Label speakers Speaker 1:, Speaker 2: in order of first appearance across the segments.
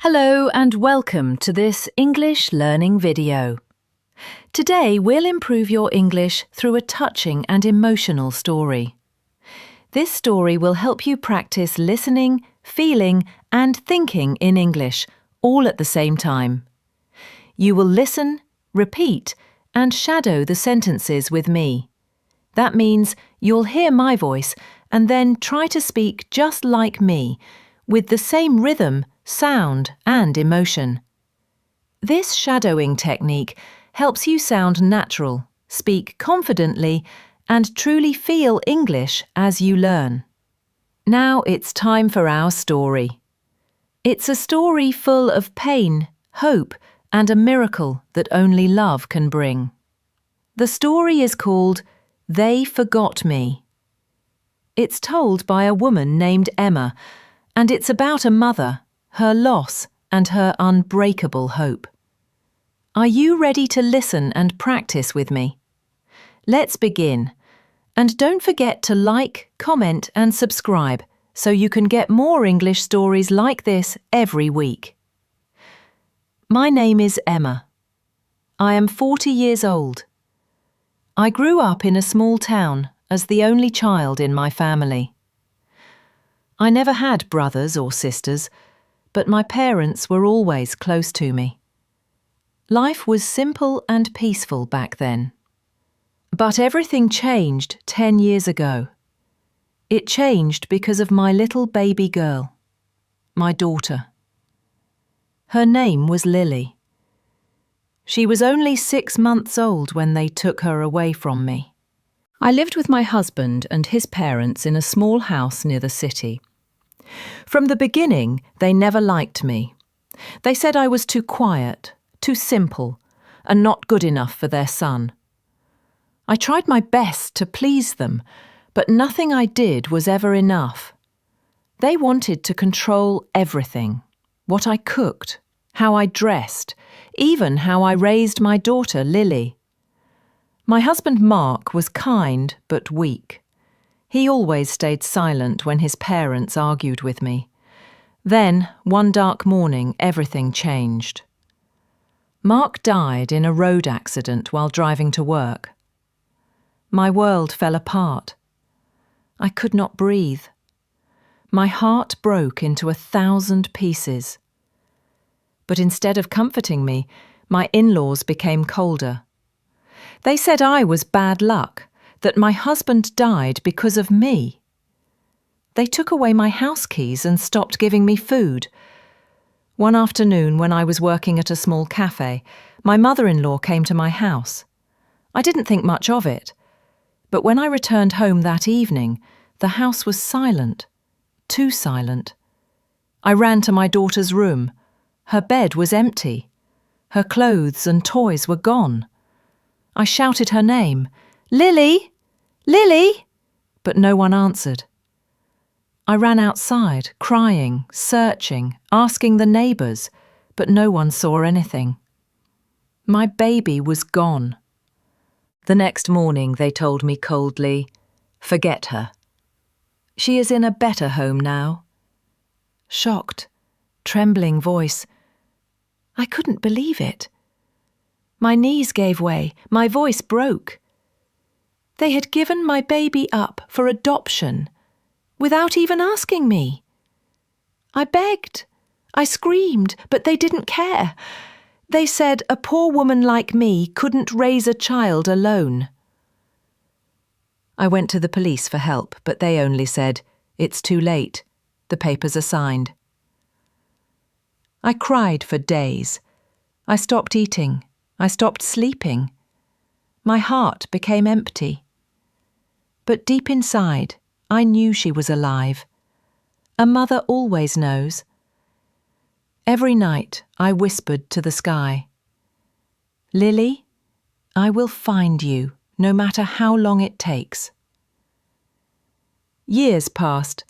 Speaker 1: Hello and welcome to this English learning video. Today we'll improve your English through a touching and emotional story. This story will help you practice listening, feeling and thinking in English, all at the same time. You will listen, repeat and shadow the sentences with me. That means you'll hear my voice and then try to speak just like me, with the same rhythm, sound and emotion. This shadowing technique helps you sound natural, speak confidently and truly feel English as you learn. Now it's time for our story. It's a story full of pain, hope and a miracle that only love can bring. The story is called They Forgot Me. It's told by a woman named Emma, and it's about a mother, her loss and her unbreakable hope. Are you ready to listen and practice with me? Let's begin. And don't forget to like, comment and subscribe so you can get more English stories like this every week. My name is Emma. I am 40 years old. I grew up in a small town as the only child in my family. I never had brothers or sisters, but my parents were always close to me. Life was simple and peaceful back then. But everything changed 10 years ago. It changed because of my little baby girl, my daughter. Her name was Lily. She was only 6 months old when they took her away from me. I lived with my husband and his parents in a small house near the city. From the beginning, they never liked me. They said I was too quiet, too simple, and not good enough for their son. I tried my best to please them, but nothing I did was ever enough. They wanted to control everything: what I cooked, how I dressed, even how I raised my daughter Lily. My husband Mark was kind but weak. He always stayed silent when his parents argued with me. Then, one dark morning, everything changed. Mark died in a road accident while driving to work. My world fell apart. I could not breathe. My heart broke into 1,000 pieces. But instead of comforting me, my in-laws became colder. They said I was bad luck, that my husband died because of me. They took away my house keys and stopped giving me food. One afternoon, when I was working at a small cafe, my mother-in-law came to my house. I didn't think much of it, but when I returned home that evening, the house was silent, too silent. I ran to my daughter's room. Her bed was empty. Her clothes and toys were gone. I shouted her name, "Lily! Lily!" but no one answered. I ran outside, crying, searching, asking the neighbours, but no one saw anything. My baby was gone. The next morning they told me coldly, "Forget her. She is in a better home now." Shocked, trembling voice. I couldn't believe it. My knees gave way, my voice broke. They had given my baby up for adoption, without even asking me. I begged, I screamed, but they didn't care. They said a poor woman like me couldn't raise a child alone. I went to the police for help, but they only said, "It's too late. The papers are signed." I cried for days. I stopped eating. I stopped sleeping. My heart became empty. But deep inside, I knew she was alive. A mother always knows. Every night I whispered to the sky, "Lily, I will find you, no matter how long it takes." Years passed.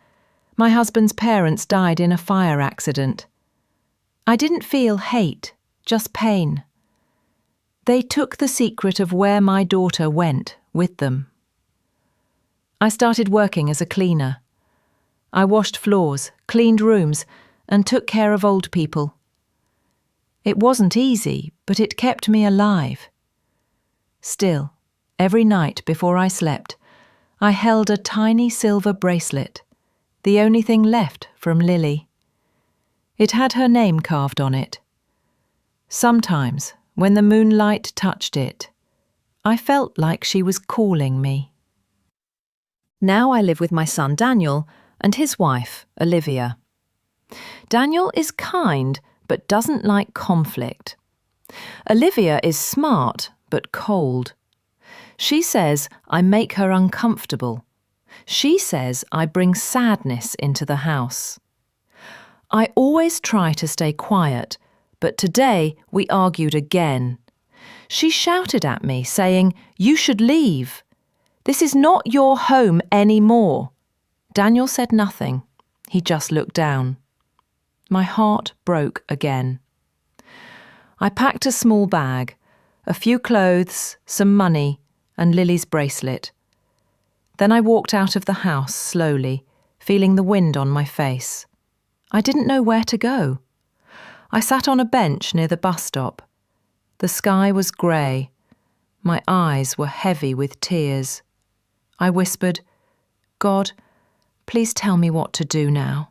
Speaker 1: My husband's parents died in a fire accident. I didn't feel hate, just pain. They took the secret of where my daughter went with them. I started working as a cleaner. I washed floors, cleaned rooms, and took care of old people, It wasn't easy, but it kept me alive. Still, every night before I slept, I held a tiny silver bracelet, the only thing left from Lily. It had her name carved on it. Sometimes, when the moonlight touched it, I felt like she was calling me. Now I live with my son Daniel and his wife, Olivia. Daniel is kind but doesn't like conflict. Olivia is smart but cold. She says I make her uncomfortable. She says I bring sadness into the house. I always try to stay quiet, but today we argued again. She shouted at me, saying, "You should leave. This is not your home anymore." Daniel said nothing. He just looked down. My heart broke again. I packed a small bag, a few clothes, some money, and Lily's bracelet. Then I walked out of the house slowly, feeling the wind on my face. I didn't know where to go. I sat on a bench near the bus stop. The sky was grey. My eyes were heavy with tears. I whispered, "God, please tell me what to do now."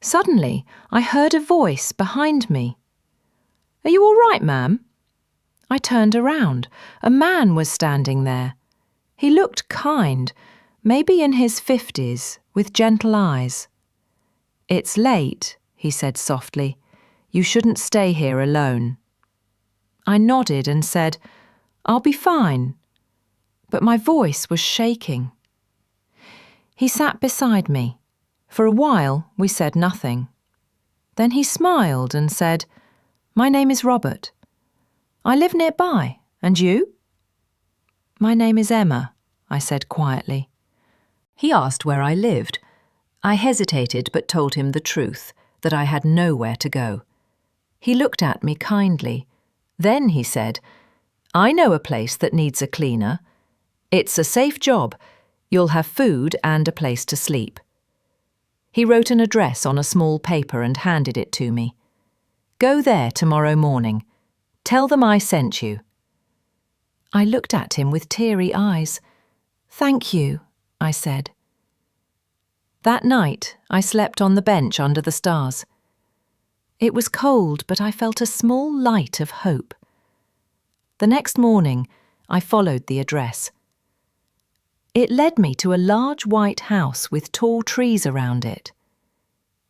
Speaker 1: Suddenly, I heard a voice behind me. "Are you all right, ma'am?" I turned around. A man was standing there. He looked kind, maybe in his 50s, with gentle eyes. "It's late," he said softly. "You shouldn't stay here alone." I nodded and said, "I'll be fine." But my voice was shaking. He sat beside me. For a while, we said nothing. Then he smiled and said, "My name is Robert. I live nearby. And you?" "My name is Emma," I said quietly. He asked where I lived. I hesitated but told him the truth, that I had nowhere to go. He looked at me kindly. Then he said, "I know a place that needs a cleaner. It's a safe job. You'll have food and a place to sleep." He wrote an address on a small paper and handed it to me. "Go there tomorrow morning. Tell them I sent you." I looked at him with teary eyes. "Thank you," I said. That night, I slept on the bench under the stars. It was cold, but I felt a small light of hope. The next morning, I followed the address. It led me to a large white house with tall trees around it.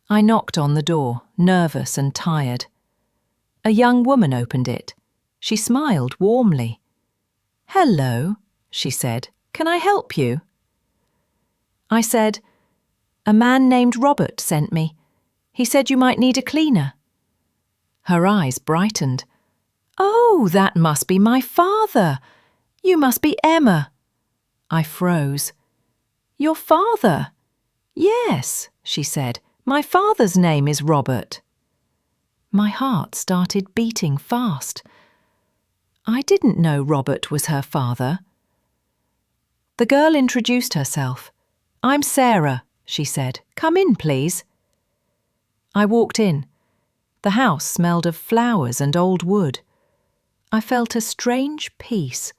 Speaker 1: I knocked on the door, nervous and tired. A young woman opened it. She smiled warmly. "Hello," she said. "Can I help you?" I said, "A man named Robert sent me. He said you might need a cleaner." Her eyes brightened. "Oh, that must be my father. You must be Emma." I froze. "Your father?" "Yes," she said. "My father's name is Robert." My heart started beating fast. I didn't know Robert was her father. The girl introduced herself. "I'm Sarah," she said. "Come in, please." I walked in. The house smelled of flowers and old wood. I felt a strange peace.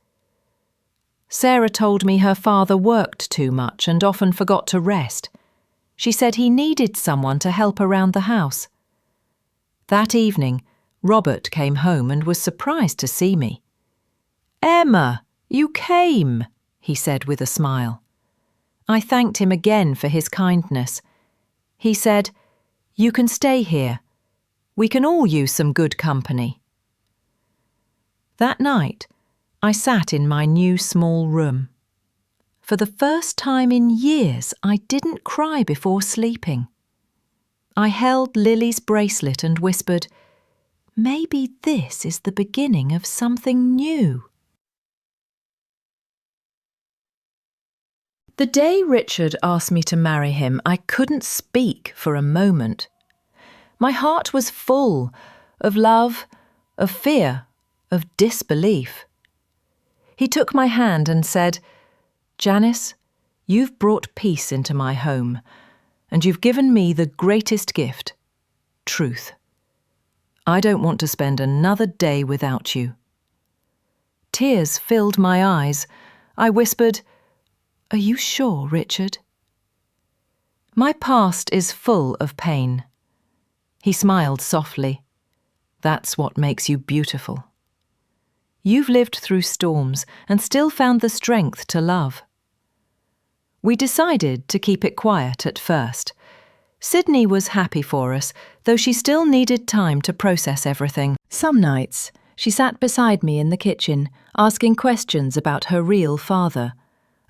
Speaker 1: Sarah told me her father worked too much and often forgot to rest. She said he needed someone to help around the house. That evening, Robert came home and was surprised to see me. "Emma, you came," he said with a smile. I thanked him again for his kindness. He said, "You can stay here. We can all use some good company." That night, I sat in my new small room. For the first time in years, I didn't cry before sleeping. I held Lily's bracelet and whispered, "Maybe this is the beginning of something new." The day Richard asked me to marry him, I couldn't speak for a moment. My heart was full of love, of fear, of disbelief. He took my hand and said, "Janice, you've brought peace into my home, and you've given me the greatest gift, truth. I don't want to spend another day without you." Tears filled my eyes. I whispered, "Are you sure, Richard?" "My past is full of pain." He smiled softly. "That's what makes you beautiful. You've lived through storms and still found the strength to love." We decided to keep it quiet at first. Sydney was happy for us, though she still needed time to process everything. Some nights, she sat beside me in the kitchen, asking questions about her real father,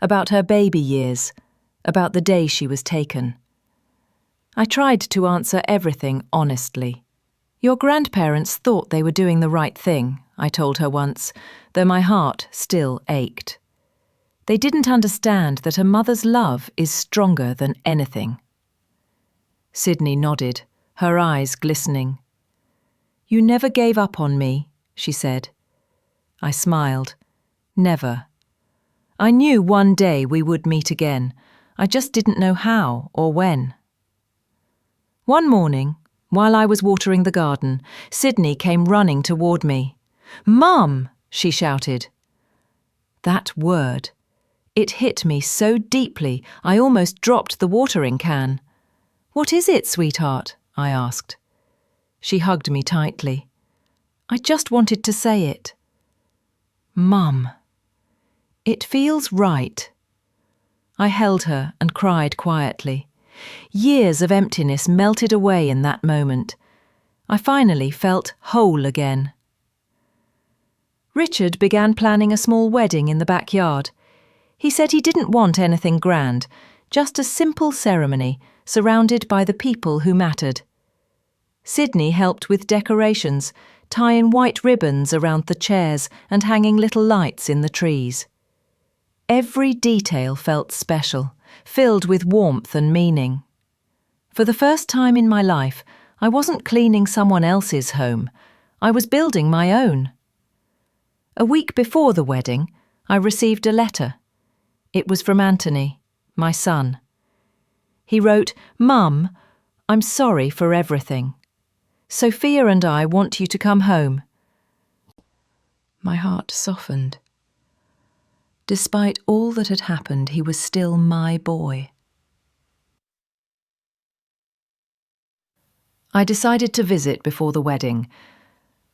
Speaker 1: about her baby years, about the day she was taken. I tried to answer everything honestly. "Your grandparents thought they were doing the right thing," I told her once, though my heart still ached. "They didn't understand that a mother's love is stronger than anything." Sydney nodded, her eyes glistening. "You never gave up on me," she said. I smiled. "Never. I knew one day we would meet again. I just didn't know how or when." One morning, while I was watering the garden, Sydney came running toward me. "Mum!" she shouted. That word. It hit me so deeply I almost dropped the watering can. "What is it, sweetheart?" I asked. She hugged me tightly. "I just wanted to say it." "Mum. It feels right." I held her and cried quietly. Years of emptiness melted away in that moment. I finally felt whole again. Richard began planning a small wedding in the backyard. He said he didn't want anything grand, just a simple ceremony surrounded by the people who mattered. Sydney helped with decorations, tying white ribbons around the chairs and hanging little lights in the trees. Every detail felt special, filled with warmth and meaning. For the first time in my life, I wasn't cleaning someone else's home. I was building my own. A week before the wedding, I received a letter. It was from Anthony, my son. He wrote, "Mum, I'm sorry for everything. Sophia and I want you to come home." My heart softened. Despite all that had happened, he was still my boy. I decided to visit before the wedding.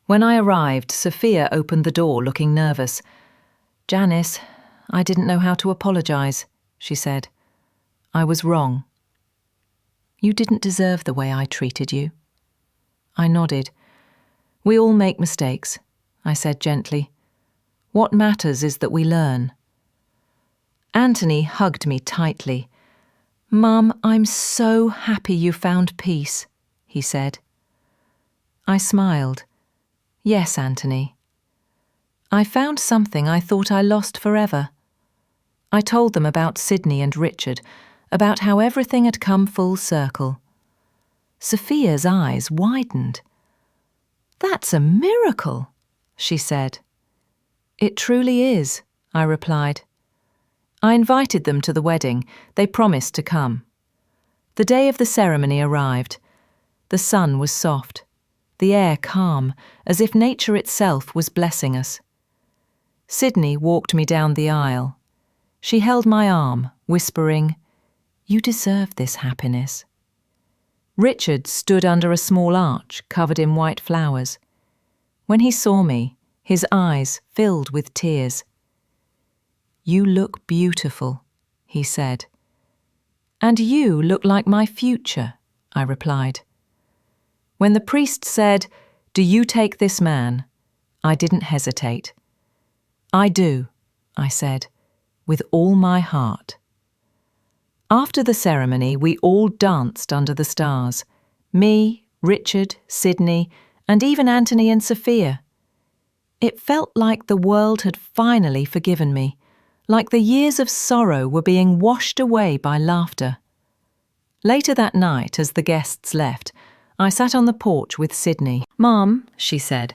Speaker 1: When I arrived, Sophia opened the door looking nervous. "Janice, I didn't know how to apologise," she said. "I was wrong." "You didn't deserve the way I treated you." I nodded. "We all make mistakes," I said gently. "What matters is that we learn." Anthony hugged me tightly. "Mum, I'm so happy you found peace," he said. I smiled. "Yes, Anthony. I found something I thought I lost forever." I told them about Sydney and Richard, about how everything had come full circle. Sophia's eyes widened. "That's a miracle," she said. "It truly is," I replied. I invited them to the wedding. They promised to come. The day of the ceremony arrived. The sun was soft, the air calm, as if nature itself was blessing us. Sydney walked me down the aisle. She held my arm, whispering, "You deserve this happiness." Richard stood under a small arch covered in white flowers. When he saw me, his eyes filled with tears. "You look beautiful," he said. "And you look like my future," I replied. When the priest said, "Do you take this man?" I didn't hesitate. "I do," I said, "with all my heart." After the ceremony, we all danced under the stars. Me, Richard, Sydney, and even Anthony and Sophia. It felt like the world had finally forgiven me, like the years of sorrow were being washed away by laughter. Later that night, as the guests left, I sat on the porch with Sydney. "Mom," she said,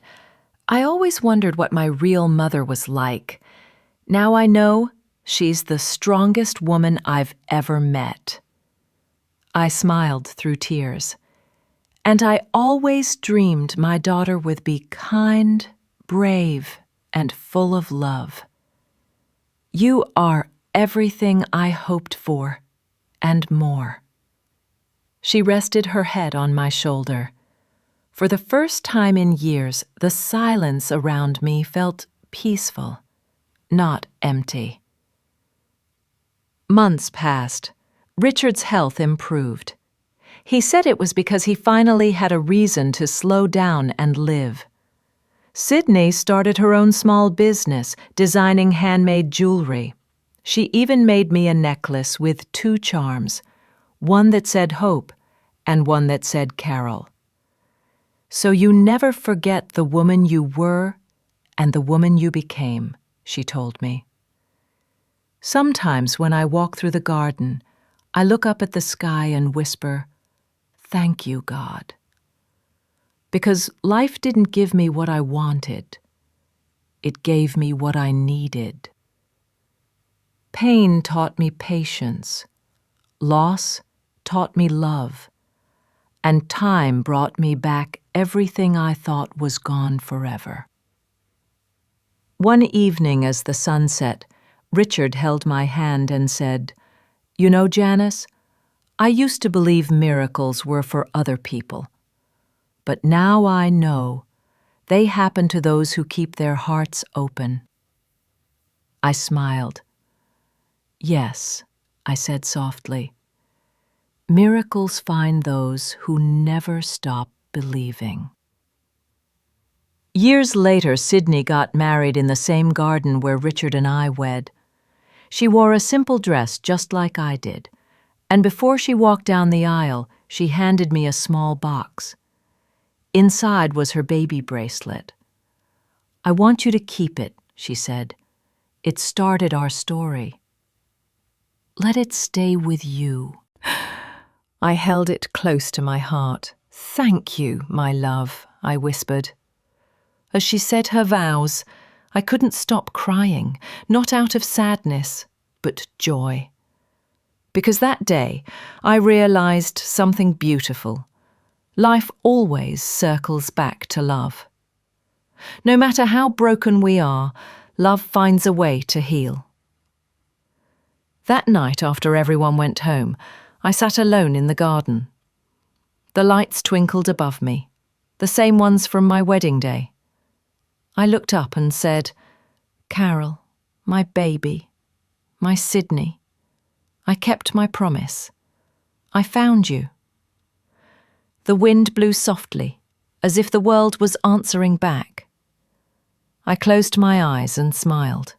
Speaker 1: "I always wondered what my real mother was like. Now I know she's the strongest woman I've ever met." I smiled through tears. And I always dreamed my daughter would be kind, brave, and full of love. You are everything I hoped for, and more." She rested her head on my shoulder. For the first time in years, the silence around me felt peaceful, not empty. Months passed. Richard's health improved. He said it was because he finally had a reason to slow down and live. Sydney started her own small business, designing handmade jewelry. She even made me a necklace with 2 charms, one that said hope and one that said Carol. "So you never forget the woman you were and the woman you became," she told me. Sometimes when I walk through the garden, I look up at the sky and whisper, "Thank you, God." Because life didn't give me what I wanted. It gave me what I needed. Pain taught me patience. Loss taught me love. And time brought me back everything I thought was gone forever. One evening as the sun set, Richard held my hand and said, "You know, Janice, I used to believe miracles were for other people. But now I know they happen to those who keep their hearts open." I smiled. "Yes," I said softly. "Miracles find those who never stop believing." Years later, Sydney got married in the same garden where Richard and I wed. She wore a simple dress just like I did, and before she walked down the aisle, she handed me a small box. Inside was her baby bracelet. "I want you to keep it," she said. "It started our story. Let it stay with you." I held it close to my heart. "Thank you, my love," I whispered. As she said her vows, I couldn't stop crying, not out of sadness, but joy. Because that day, I realized something beautiful. Life always circles back to love. No matter how broken we are, love finds a way to heal. That night, after everyone went home, I sat alone in the garden. The lights twinkled above me, the same ones from my wedding day. I looked up and said, "Carol, my baby, my Sydney, I kept my promise. I found you." The wind blew softly, as if the world was answering back. I closed my eyes and smiled.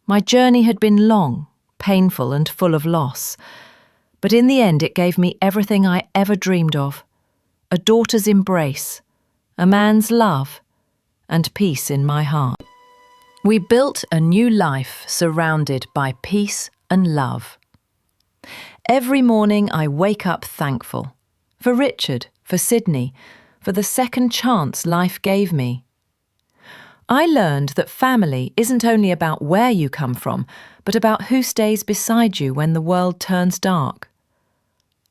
Speaker 1: My journey had been long, painful, and full of loss, but in the end it gave me everything I ever dreamed of: a daughter's embrace, a man's love, and peace in my heart. We built a new life surrounded by peace and love. Every morning I wake up thankful for Richard, for Sydney, for the second chance life gave me. I learned that family isn't only about where you come from, but about who stays beside you when the world turns dark.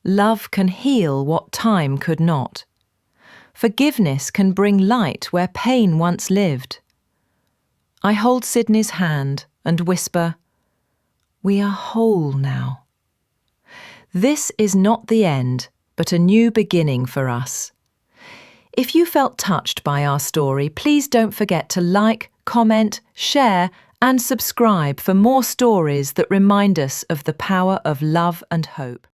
Speaker 1: Love can heal what time could not. Forgiveness can bring light where pain once lived. I hold Sydney's hand and whisper, "We are whole now." This is not the end, but a new beginning for us. If you felt touched by our story, please don't forget to like, comment, share, and subscribe for more stories that remind us of the power of love and hope.